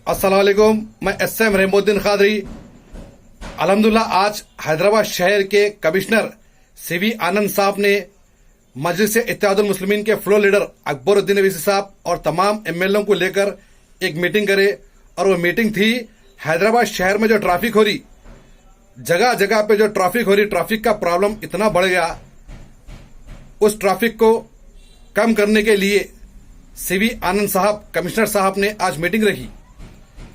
अस्सलाम वालेकुम। मैं एस.एम. रहमुद्दीन खादरी। अल्हम्दुलिल्लाह आज हैदराबाद शहर के कमिश्नर सीवी आनंद साहब ने मजलिस इत्तेहादुल मुस्लिमीन के फ्लोर लीडर अकबरुद्दीन अवीसी साहब और तमाम एमएलए को लेकर एक मीटिंग करे और वो मीटिंग थी हैदराबाद शहर में जो ट्रैफिक हो रही, जगह जगह पे जो ट्रैफिक हो रही, ट्रैफिक का प्रॉब्लम इतना बढ़ गया, उस ट्रैफिक को कम करने के लिए सीवी आनंद साहब कमिश्नर साहब ने आज मीटिंग रखी।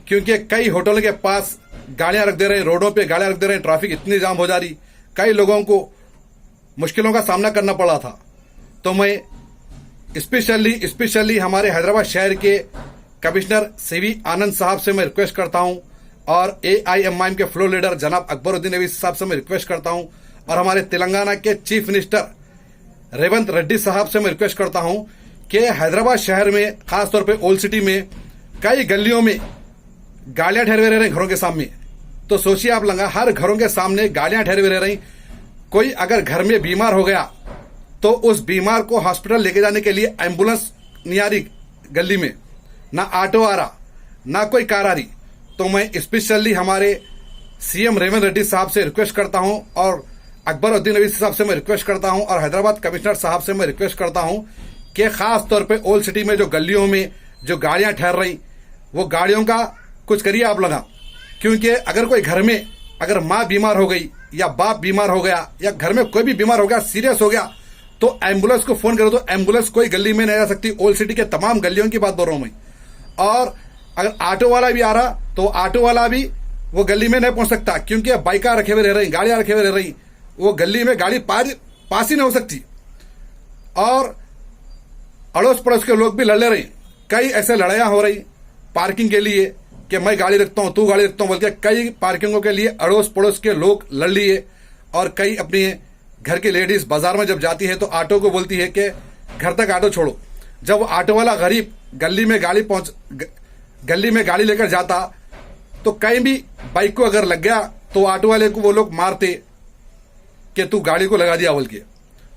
क्योंकि कई होटलों के पास गाड़ियां रख दे रहे, रोडों पे गाड़ियां रख दे रहे, ट्रैफिक इतनी जाम हो जा रही, कई लोगों को मुश्किलों का सामना करना पड़ा था। तो मैं स्पेशली हमारे हैदराबाद शहर के कमिश्नर सीवी आनंद साहब से मैं रिक्वेस्ट करता हूं और AIMIM के फ्लोर लीडर जनाब अकबरुद्दीन अवीसी साहब से मैं रिक्वेस्ट करता हूं और हमारे तेलंगाना के चीफ मिनिस्टर रेवंत रेड्डी साहब से मैं रिक्वेस्ट करता हूं कि हैदराबाद शहर में खासतौर पे ओल्ड सिटी में कई गलियों में गाड़ियां ठहरे हुए रह रही घरों के सामने। तो सोचिए आप लगा, हर घरों के सामने गाड़ियां ठहरे हुए रह रही। कोई अगर घर में बीमार हो गया तो उस बीमार को हॉस्पिटल लेके जाने के लिए एम्बुलेंस नहीं आ रही गली में, ना ऑटो आ रहा, ना कोई कार आ रही। तो मैं स्पेशली हमारे CM रेवंत रेड्डी साहब से रिक्वेस्ट करता हूं और अकबरुद्दीन अवीसी साहब से मैं रिक्वेस्ट करता हूं और हैदराबाद कमिश्नर साहब से मैं रिक्वेस्ट करता हूं कि खास तौर पे ओल्ड सिटी में जो गलियों में जो गाड़ियां ठहर रही, वो गाड़ियों का कुछ करिए आप लगा। क्योंकि अगर कोई घर में अगर माँ बीमार हो गई या बाप बीमार हो गया या घर में कोई भी बीमार हो गया, सीरियस हो गया, तो एम्बुलेंस को फोन करो तो एम्बुलेंस कोई गली में नहीं आ सकती। ओल्ड सिटी के तमाम गलियों की बात बोल रहा हूं मैं। और अगर ऑटो वाला भी आ रहा तो ऑटो वाला भी वो गली में नहीं पहुंच सकता, क्योंकि बाइका रखे हुए रह रही, गाड़ियां रखे हुए रह रही, वो गली में गाड़ी पास ही नहीं हो सकती। और अड़ोस पड़ोस के लोग भी लड़ ले रहे। कई ऐसे लड़ाइयां हो रही पार्किंग के लिए कि मैं गाड़ी रखता हूं, तू गाड़ी रखता हूं बोल के कई पार्किंगों के लिए अड़ोस पड़ोस के लोग लड़ लिए। और कई अपने घर की लेडीज बाजार में जब जाती है तो ऑटो को बोलती है कि घर तक ऑटो छोड़ो। जब ऑटो वाला गरीब गली में गाड़ी लेकर जाता तो कहीं भी बाइक को अगर लग गया तो ऑटो वाले को वो लोग मारते कि तू गाड़ी को लगा दिया बोल के।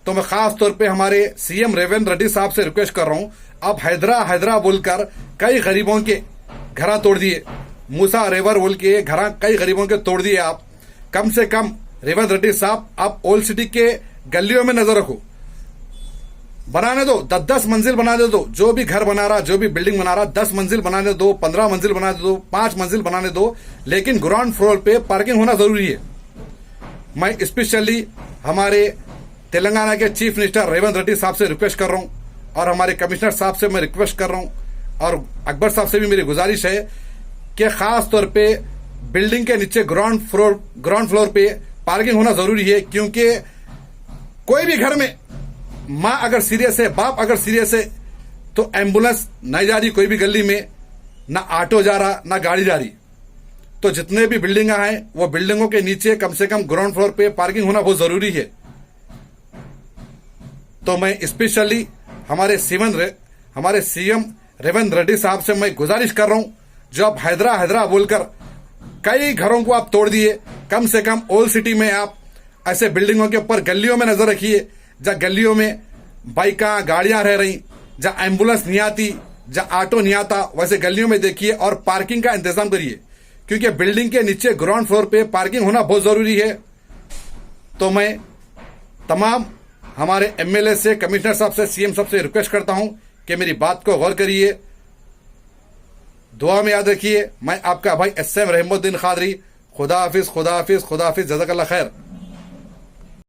तो मैं खास तौर पे हमारे CM रेवंत रेड्डी साहब से रिक्वेस्ट कर रहा हूं, अब हैदरा बोलकर कई गरीबों के घर तोड़ दिए, मूसा रेवर बोल के घर कई गरीबों के तोड़ दिए। आप कम से कम रेवंत रेड्डी साहब आप ओल्ड सिटी के गलियों में नजर रखो, बनाने दो, 10 मंजिल बना दे दो। जो भी घर बना रहा, जो भी बिल्डिंग बना रहा, 10 मंजिल बनाने दो, 15 मंजिल बनाने दो, 5 मंजिल बनाने दो, लेकिन ग्राउंड फ्लोर पे पार्किंग होना जरूरी है। मैं स्पेशली हमारे तेलंगाना के चीफ मिनिस्टर रेवंत रेड्डी साहब से रिक्वेस्ट कर रहा हूं और हमारे कमिश्नर साहब से मैं रिक्वेस्ट कर रहा हूं और अकबर साहब से भी मेरी गुजारिश है कि खास तौर पे बिल्डिंग के नीचे ग्राउंड फ्लोर पे पार्किंग होना जरूरी है। क्योंकि कोई भी घर में माँ अगर सीरियस है, बाप अगर सीरियस है, तो एम्बुलेंस नहीं जा रही कोई भी गली में, ना ऑटो जा रहा, ना गाड़ी जा रही। तो जितने भी बिल्डिंगा हैं वो बिल्डिंगों के नीचे कम से कम ग्राउंड फ्लोर पे पार्किंग होना बहुत जरूरी है। तो मैं स्पेशली हमारे CM रेवंत रेड्डी साहब से मैं गुजारिश कर रहा हूं, जो आप हैदरा बोलकर कई घरों को आप तोड़ दिए, कम से कम ओल्ड सिटी में आप ऐसे बिल्डिंगों के ऊपर गलियों में नजर रखिए, जहां गलियों में बाइका गाड़ियां रह रही, जहां एम्बुलेंस नहीं आती, जहां ऑटो नहीं आता, वैसे गलियों में देखिए और पार्किंग का इंतजाम करिए। क्योंकि बिल्डिंग के नीचे ग्राउंड फ्लोर पे पार्किंग होना बहुत जरूरी है। तो मैं तमाम हमारे MLA से, कमिश्नर साहब से, CM साहब से रिक्वेस्ट करता हूं कि मेरी बात को गौर करिए, दुआ में याद रखिए। मैं आपका भाई S.M. रहमुद्दीन खादरी। खुदा हाफिज, जज़ाकल्लाह खैर।